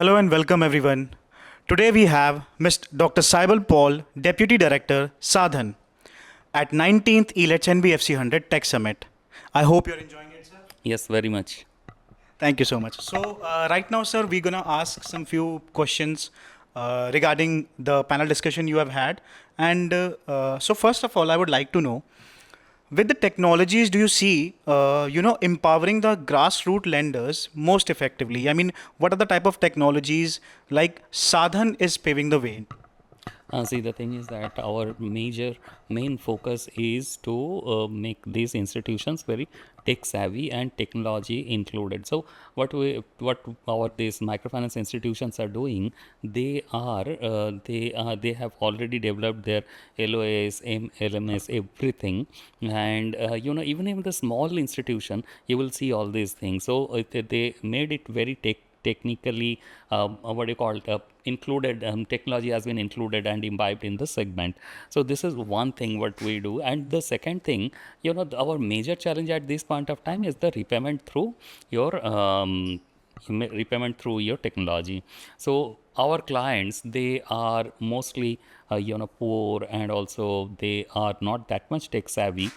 Hello and welcome everyone. Today we have Mr. Dr. Saibal Paul, Deputy Director, Sa-Dhan, at 19th Elets NBFC100 Tech Summit. I hope you're enjoying it, sir. Yes, very much. Thank you so much. So right now, sir, we're gonna ask some few questions regarding the panel discussion you have had. And so first of all, I would like to know, with the technologies, do you see, empowering the grassroots lenders most effectively? I mean, what are the type of technologies like Sadhan is paving the way? See, the thing is that our main focus is to make these institutions very tech savvy and technology included. So, what our these microfinance institutions are doing, they have already developed their LOS, LMS, everything, and even in the small institution, you will see all these things. So, they made it very technically what do you call it, included, technology has been included and imbibed in the segment. So this is one thing what we do. And the second thing, our major challenge at this point of time is the repayment through your technology. So our clients, they are mostly poor, and also they are not that much tech savvy.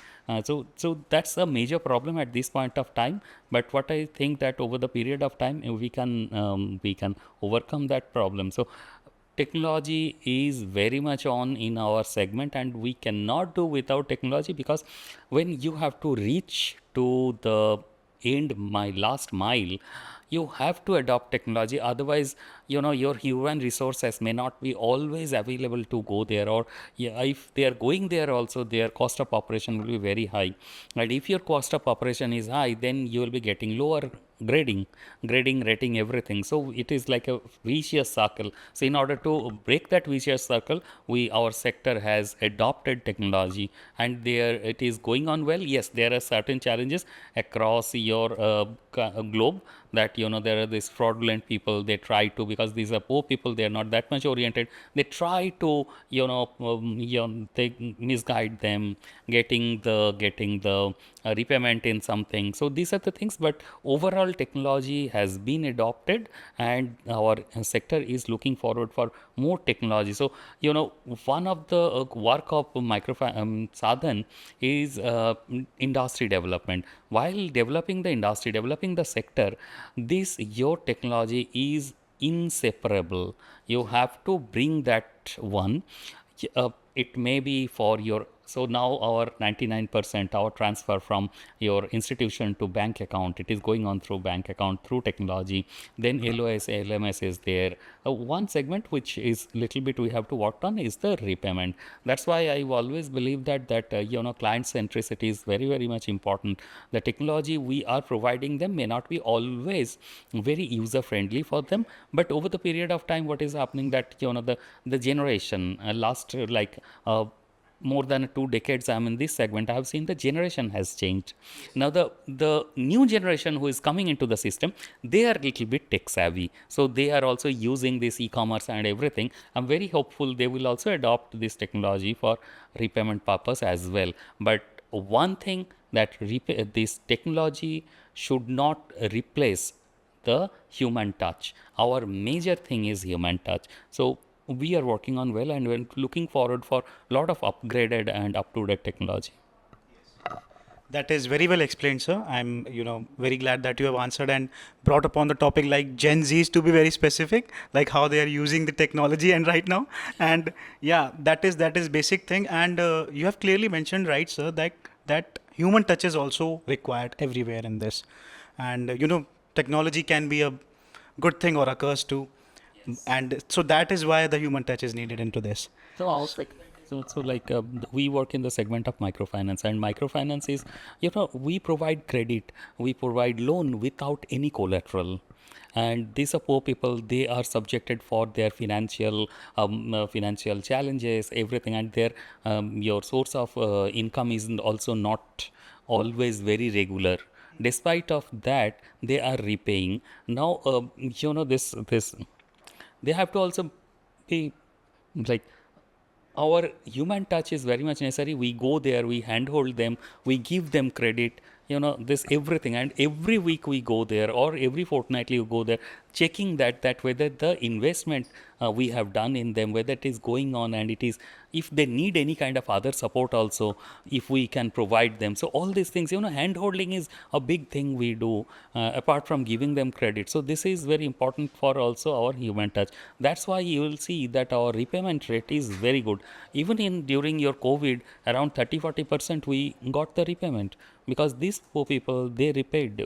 So that's a major problem at this point of time. But what I think that over the period of time, we can overcome that problem. So technology is very much on in our segment, and we cannot do without technology, because when you have to reach to the last mile, you have to adopt technology. Otherwise, your human resources may not be always available to go there, or yeah, if they are going there also, their cost of operation will be very high. And if your cost of operation is high, then you will be getting lower grading, rating, everything. So it is like a vicious circle. So in order to break that vicious circle, our sector has adopted technology, and there it is going on well. Yes, there are certain challenges across your globe, that there are these fraudulent people. They try to, because these are poor people, they are not that much oriented, they try to they misguide them, getting the repayment in something. So these are the things. But overall technology has been adopted, and our sector is looking forward for more technology. So one of the work of Sa-Dhan is industry development. While developing the sector, this your technology is inseparable. You have to bring that one. It may be for your, so now our 99% our transfer from your institution to bank account, it is going on through bank account, through technology. Then LOS, LMS is there. One segment which is little bit we have to work on is the repayment. That's why I always believe that client centricity is very, very much important. The technology we are providing them may not be always very user friendly for them, but over the period of time, what is happening, that the generation last more than 2 decades I'm in this segment, I have seen the generation has changed. Now the new generation who is coming into the system, they are little bit tech savvy, so they are also using this e-commerce and everything. I'm very hopeful they will also adopt this technology for repayment purpose as well. But one thing, that this technology should not replace the human touch. Our major thing is human touch. So we are working on well, and we're looking forward for a lot of upgraded and up-to-date technology. That is very well explained, sir. I'm, very glad that you have answered and brought upon the topic like Gen Zs, to be very specific, like how they are using the technology and right now. And yeah, that is basic thing. And you have clearly mentioned, right, sir, that human touch is also required everywhere in this. And technology can be a good thing or a curse too. And so that is why the human touch is needed into this. So also, we work in the segment of microfinance, and microfinance is, we provide credit, we provide loan without any collateral. And these are poor people, they are subjected for their financial challenges, everything, and their your source of income is also not always very regular. Despite of that, they are repaying. Now this they have to also be like, our human touch is very much necessary. We go there, we handhold them, we give them credit. this everything, and every week we go there, or every fortnightly we go there, checking that whether the investment we have done in them, whether it is going on, and it is, if they need any kind of other support also, if we can provide them. So all these things, hand holding is a big thing we do, apart from giving them credit. So this is very important for also our human touch. That's why you will see that our repayment rate is very good. Even in during your COVID, around 30-40% we got the repayment, because these poor people, they repaid.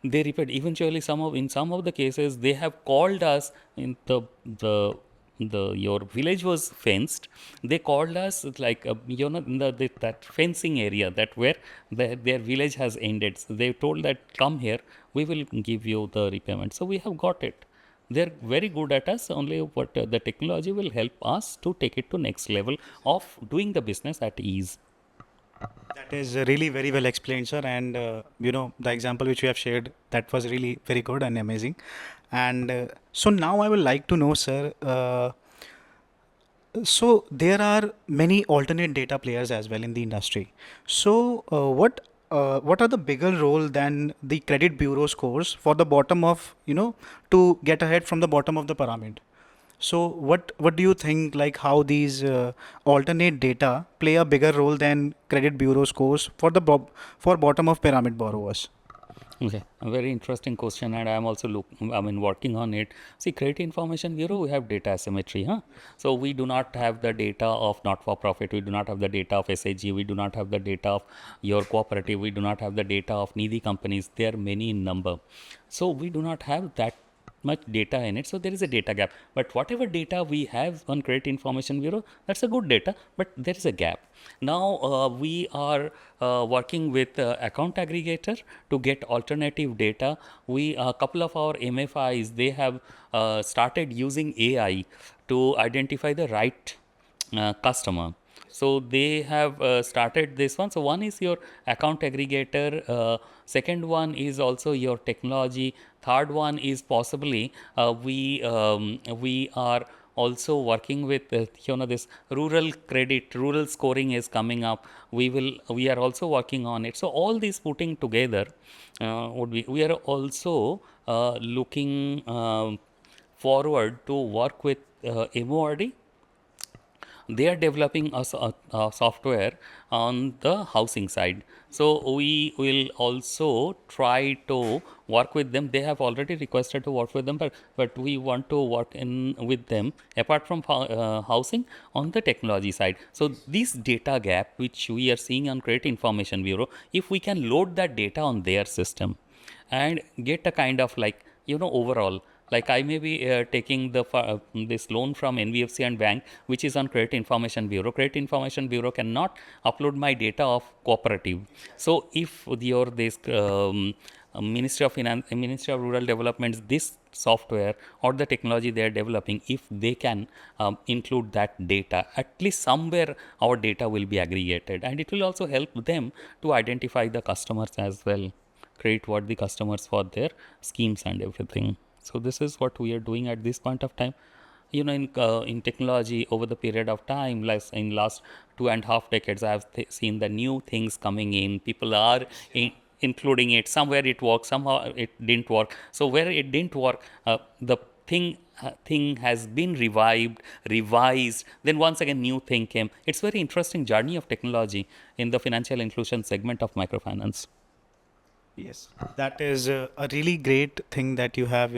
They repaid. Eventually, in some of the cases, they have called us. In the your village was fenced. They called us, like, in that fencing area, that where their village has ended. So they told that, come here, we will give you the repayment. So we have got it. They're very good at us. Only what the technology will help us to take it to next level of doing the business at ease. That is really very well explained, sir. And the example which you have shared, that was really very good and amazing. And so now I would like to know, sir. So there are many alternate data players as well in the industry. So what are the bigger role than the credit bureau scores for the bottom of, to get ahead from the bottom of the pyramid? So what do you think, like how these alternate data play a bigger role than credit bureau scores for the for bottom of pyramid borrowers? Okay, a very interesting question, and I am also working on it. See, Credit Information Bureau, we have data asymmetry, huh? So we do not have the data of not-for-profit, we do not have the data of SAG, we do not have the data of your cooperative, we do not have the data of needy companies. There are many in number. So we do not have that much data in it, so there is a data gap. But whatever data we have on Credit Information Bureau, that's a good data, but there is a gap. Now we are working with account aggregator to get alternative data. We, a couple of our MFIs, they have started using AI to identify the right customer. So they have started this one. So one is your account aggregator. Second one is also your technology. Third one is possibly we are also working with this rural credit, rural scoring is coming up. We are also working on it. So all these putting together, we are also looking forward to work with MORD. They are developing a software on the housing side. So we will also try to work with them. They have already requested to work with them, but we want to work in with them apart from housing on the technology side. So this data gap which we are seeing on Credit Information Bureau, if we can load that data on their system and get a kind of, like, overall, like I may be taking this loan from NBFC and bank, which is on Credit Information Bureau. Credit Information Bureau cannot upload my data of cooperative. So if this Ministry of Finance, Ministry of Rural Development, this software or the technology they are developing, if they can include that data, at least somewhere our data will be aggregated, and it will also help them to identify the customers as well, credit worthy customers for their schemes and everything. So this is what we are doing at this point of time. In technology, over the period of time, like in last 2.5 decades, I have seen the new things coming in. People are including it. Somewhere it works, somehow it didn't work. So where it didn't work, the thing has been revived, revised, then once again new thing came. It's very interesting journey of technology in the financial inclusion segment of microfinance. Yes, that is a really great thing that you have,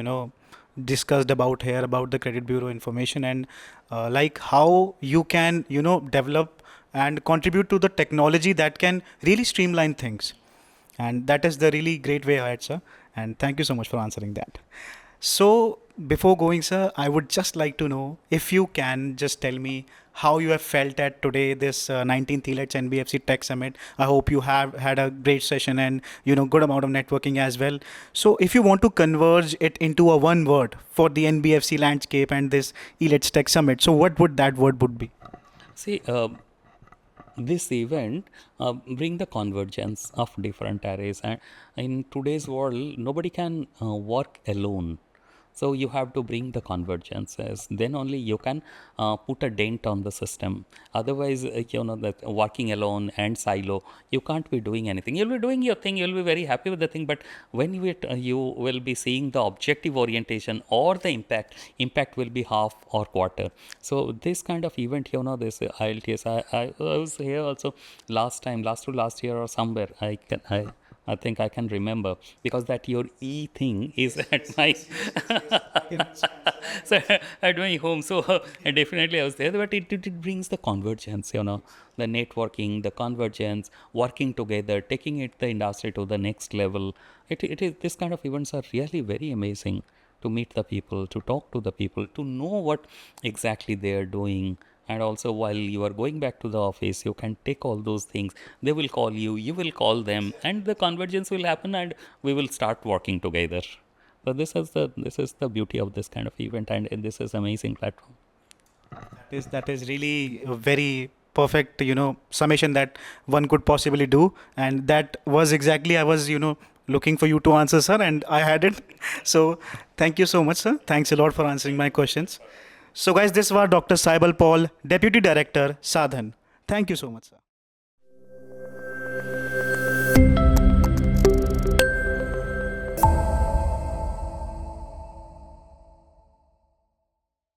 discussed about here about the credit bureau information, and like how you can, develop and contribute to the technology that can really streamline things. And that is the really great way ahead, sir. And thank you so much for answering that. So before going, sir, I would just like to know if you can just tell me how you have felt at today this 19th Elets NBFC Tech Summit. I hope you have had a great session and good amount of networking as well. So if you want to converge it into a one word for the NBFC landscape and this Elets Tech Summit, so what would that word would be? See, this event bring the convergence of different areas, and in today's world nobody can work alone. So you have to bring the convergences. Then only you can put a dent on the system. Otherwise, that working alone and silo, you can't be doing anything. You'll be doing your thing. You'll be very happy with the thing. But when you will be seeing the objective orientation or the impact will be half or quarter. So this kind of event, this ILTS, I was here also last to last year or somewhere. I think I can remember, because that your E thing is at my so at my home. So definitely I was there, but it brings the convergence, the networking, the convergence, working together, taking it the industry to the next level. It is, this kind of events are really very amazing, to meet the people, to talk to the people, to know what exactly they are doing. And also, while you are going back to the office, you can take all those things. They will call you, you will call them, and the convergence will happen, and we will start working together. So this is the beauty of this kind of event, and this is amazing platform. That is really a very perfect, summation that one could possibly do, and that was exactly I was, looking for you to answer, sir, and I had it. So thank you so much, sir. Thanks a lot for answering my questions. So, guys, this was Dr. Saibal Paul, Deputy Director, Sa-Dhan. Thank you so much, sir.